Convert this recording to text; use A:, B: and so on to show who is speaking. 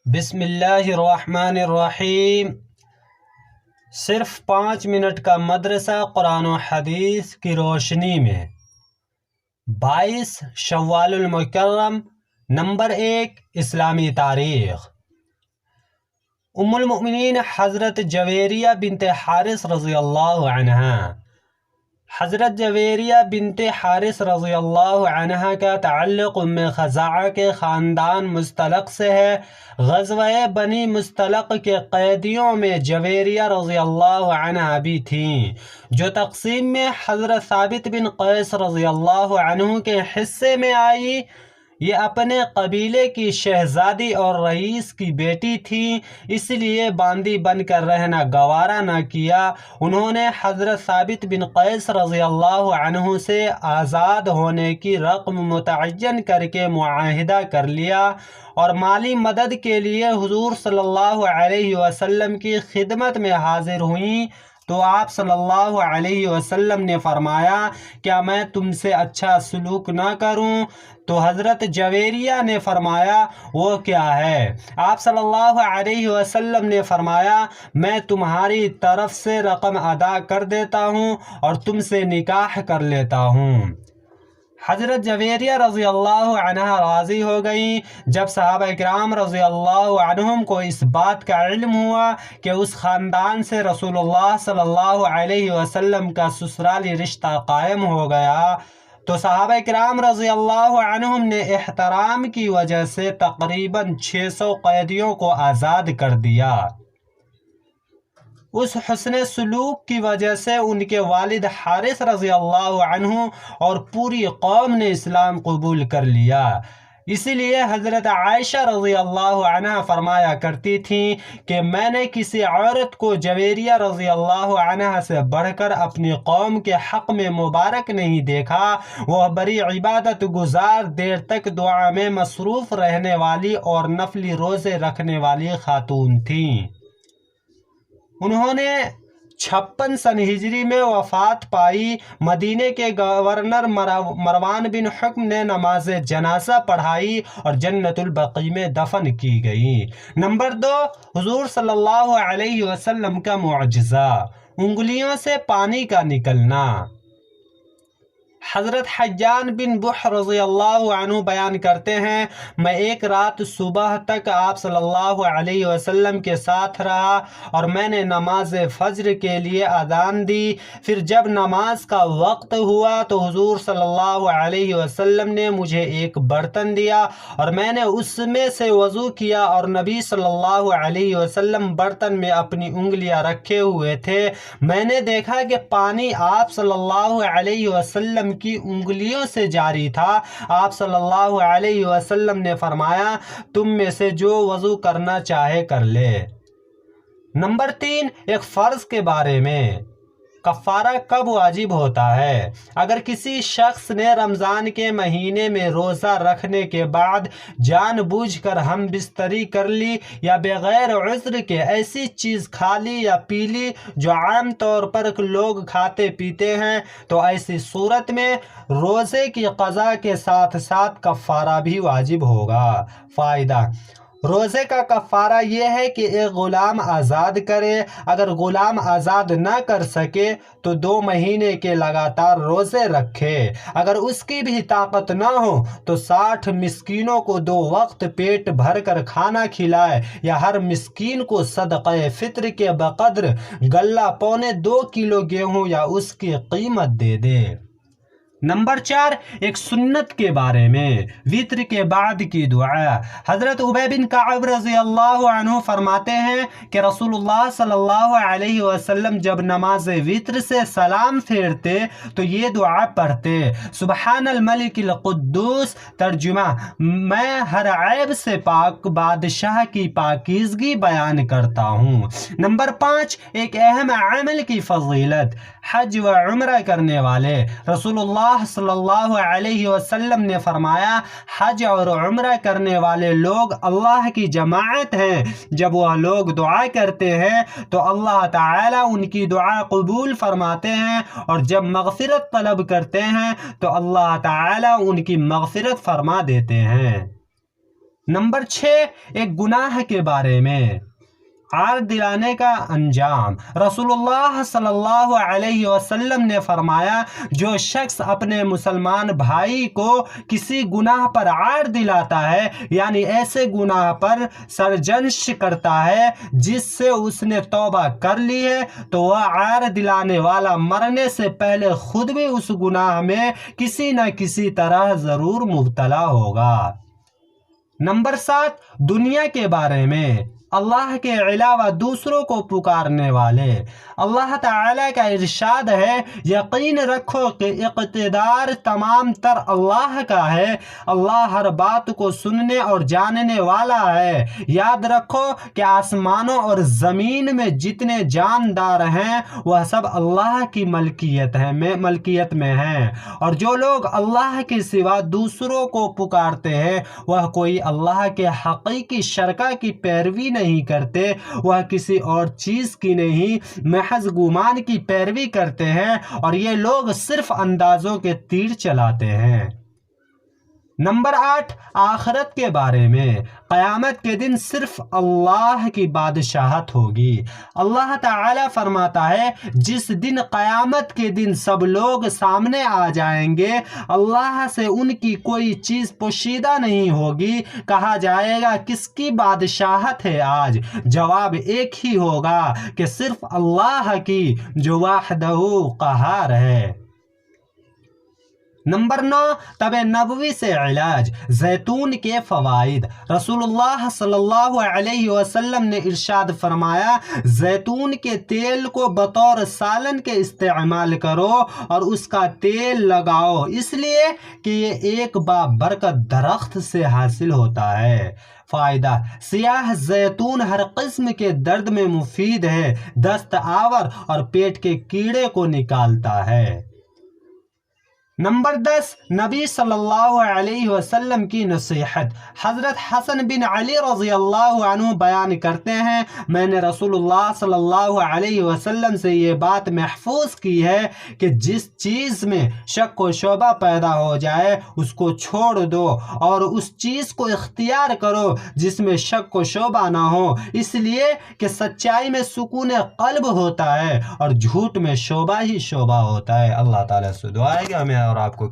A: بسم اللہ الرحمن الرحیم۔ صرف 5 منٹ کا مدرسہ قرآن و حدیث کی روشنی میں 22 شوال المکرم، نمبر 1 اسلامی تاریخ۔ ام المؤمنین حضرت جویریہ بنت حارث رضی اللہ عنہا۔ حضرت جویریہ بنت حارث رضی اللہ عنہا کا تعلق ام خزاعہ کے خاندان مستلق سے ہے۔ غزوہ بنی مستلق کے قیدیوں میں جویریہ رضی اللہ عنہا بھی تھیں، جو تقسیم میں حضرت ثابت بن قیس رضی اللہ عنہ کے حصے میں آئی۔ یہ اپنے قبیلے کی شہزادی اور رئیس کی بیٹی تھیں، اس لیے باندی بن کر رہنا گوارا نہ کیا۔ انہوں نے حضرت ثابت بن قیس رضی اللہ عنہ سے آزاد ہونے کی رقم متعین کر کے معاہدہ کر لیا اور مالی مدد کے لیے حضور صلی اللہ علیہ وسلم کی خدمت میں حاضر ہوئیں۔ تو آپ صلی اللہ علیہ وسلم نے فرمایا، کیا میں تم سے اچھا سلوک نہ کروں؟ تو حضرت جویریہ نے فرمایا، وہ کیا ہے؟ آپ صلی اللہ علیہ وسلم نے فرمایا، میں تمہاری طرف سے رقم ادا کر دیتا ہوں اور تم سے نکاح کر لیتا ہوں۔ حضرت جویریہ رضی اللہ عنہ راضی ہو گئیں۔ جب صحابہ کرام رضی اللہ عنہم کو اس بات کا علم ہوا کہ اس خاندان سے رسول اللہ صلی اللہ علیہ وسلم کا سسرالی رشتہ قائم ہو گیا، تو صحابہ کرام رضی اللہ عنہم نے احترام کی وجہ سے تقریباً 600 قیدیوں کو آزاد کر دیا۔ اس حسن سلوک کی وجہ سے ان کے والد حارث رضی اللہ عنہ اور پوری قوم نے اسلام قبول کر لیا۔ اسی لیے حضرت عائشہ رضی اللہ عنہ فرمایا کرتی تھیں کہ میں نے کسی عورت کو جویریہ رضی اللہ عنہ سے بڑھ کر اپنی قوم کے حق میں مبارک نہیں دیکھا۔ وہ بڑی عبادت گزار، دیر تک دعا میں مصروف رہنے والی اور نفلی روزے رکھنے والی خاتون تھیں۔ انہوں نے 56 سن ہجری میں وفات پائی۔ مدینے کے گورنر مروان بن حکم نے نماز جنازہ پڑھائی اور جنت البقیع میں دفن کی گئی۔ نمبر 2 حضور صلی اللہ علیہ وسلم کا معجزہ، انگلیوں سے پانی کا نکلنا۔ حضرت حجان بن بحر رضی اللہ عنہ بیان کرتے ہیں، میں ایک رات صبح تک آپ صلی اللہ علیہ وسلم کے ساتھ رہا اور میں نے نماز فجر کے لیے اذان دی۔ پھر جب نماز کا وقت ہوا تو حضور صلی اللہ علیہ وسلم نے مجھے ایک برتن دیا اور میں نے اس میں سے وضو کیا، اور نبی صلی اللہ علیہ وسلم برتن میں اپنی انگلیاں رکھے ہوئے تھے۔ میں نے دیکھا کہ پانی آپ صلی اللہ علیہ وسلم کی انگلیوں سے جاری تھا۔ آپ صلی اللہ علیہ وسلم نے فرمایا، تم میں سے جو وضو کرنا چاہے کر لے۔ نمبر 3 ایک فرض کے بارے میں، کفارہ کب واجب ہوتا ہے؟ اگر کسی شخص نے رمضان کے مہینے میں روزہ رکھنے کے بعد جان بوجھ کر ہم بستری کر لی یا بغیر عذر کے ایسی چیز کھا لی یا پی لی جو عام طور پر لوگ کھاتے پیتے ہیں، تو ایسی صورت میں روزے کی قضا کے ساتھ ساتھ کفارہ بھی واجب ہوگا۔ فائدہ: روزے کا کفارہ یہ ہے کہ ایک غلام آزاد کرے۔ اگر غلام آزاد نہ کر سکے تو 2 مہینے کے لگاتار روزے رکھے۔ اگر اس کی بھی طاقت نہ ہو تو 60 مسکینوں کو 2 وقت پیٹ بھر کر کھانا کھلائے، یا ہر مسکین کو صدقہ فطر کے بقدر غلہ 2.25 کلو گیہوں یا اس کی قیمت دے دے۔ نمبر 4 ایک سنت کے بارے میں، وتر کے بعد کی دعا۔ حضرت ابی بن کعب رضی اللہ عنہ فرماتے ہیں کہ رسول اللہ صلی اللہ علیہ وسلم جب نماز وتر سے سلام پھیرتے تو یہ دعا پڑھتے: سبحان الملک القدوس، ترجمہ: میں ہر عیب سے پاک بادشاہ کی پاکیزگی بیان کرتا ہوں۔ نمبر 5 ایک اہم عمل کی فضیلت، حج و عمرہ کرنے والے۔ رسول اللہ صلی اللہ علیہ وسلم نے فرمایا، حج اور عمرہ کرنے والے لوگ اللہ کی جماعت ہیں۔ جب وہ لوگ دعا کرتے ہیں تو اللہ تعالیٰ ان کی دعا قبول فرماتے ہیں، اور جب مغفرت طلب کرتے ہیں تو اللہ تعالیٰ ان کی مغفرت فرما دیتے ہیں۔ نمبر 6، ایک گناہ کے بارے میں عار دلانے کا انجام۔ رسول اللہ صلی اللہ علیہ وسلم نے فرمایا، جو شخص اپنے مسلمان بھائی کو کسی گناہ پر عار دلاتا ہے، یعنی ایسے گناہ پر سرزنش کرتا ہے جس سے اس نے توبہ کر لی ہے، تو وہ عار دلانے والا مرنے سے پہلے خود بھی اس گناہ میں کسی نہ کسی طرح ضرور مبتلا ہوگا۔ نمبر 7، دنیا کے بارے میں اللہ کے علاوہ دوسروں کو پکارنے والے۔ اللہ تعالیٰ کا ارشاد ہے، یقین رکھو کہ اقتدار تمام تر اللہ کا ہے، اللہ ہر بات کو سننے اور جاننے والا ہے۔ یاد رکھو کہ آسمانوں اور زمین میں جتنے جاندار ہیں وہ سب اللہ کی ملکیت میں ہیں، اور جو لوگ اللہ کے سوا دوسروں کو پکارتے ہیں وہ کوئی اللہ کے حقیقی شرکا کی پیروی نہیں کرتے، وہ کسی اور چیز کی نہیں، محض گمان کی پیروی کرتے ہیں، اور یہ لوگ صرف اندازوں کے تیر چلاتے ہیں۔ نمبر 8، آخرت کے بارے میں۔ قیامت کے دن صرف اللہ کی بادشاہت ہوگی۔ اللہ تعالیٰ فرماتا ہے، جس دن قیامت کے دن سب لوگ سامنے آ جائیں گے، اللہ سے ان کی کوئی چیز پوشیدہ نہیں ہوگی۔ کہا جائے گا، کس کی بادشاہت ہے آج؟ جواب ایک ہی ہوگا کہ صرف اللہ کی، جو وحدہ قہار ہے۔ نمبر 9، طب نبوی سے علاج، زیتون کے فوائد۔ رسول اللہ صلی اللہ علیہ وسلم نے ارشاد فرمایا، زیتون کے تیل کو بطور سالن کے استعمال کرو اور اس کا تیل لگاؤ، اس لیے کہ یہ ایک بابرکت درخت سے حاصل ہوتا ہے۔ فائدہ، سیاہ زیتون ہر قسم کے درد میں مفید ہے، دست آور اور پیٹ کے کیڑے کو نکالتا ہے۔ نمبر 10، نبی صلی اللہ علیہ وسلم کی نصیحت۔ حضرت حسن بن علی رضی اللہ عنہ بیان کرتے ہیں، میں نے رسول اللہ صلی اللہ علیہ وسلم سے یہ بات محفوظ کی ہے کہ جس چیز میں شک و شبہ پیدا ہو جائے اس کو چھوڑ دو، اور اس چیز کو اختیار کرو جس میں شک و شبہ نہ ہو، اس لیے کہ سچائی میں سکون قلب ہوتا ہے اور جھوٹ میں شبہ ہی شبہ ہوتا ہے۔ اللہ تعالیٰ سے دعا ہے کہ ہمیں اور آپ کو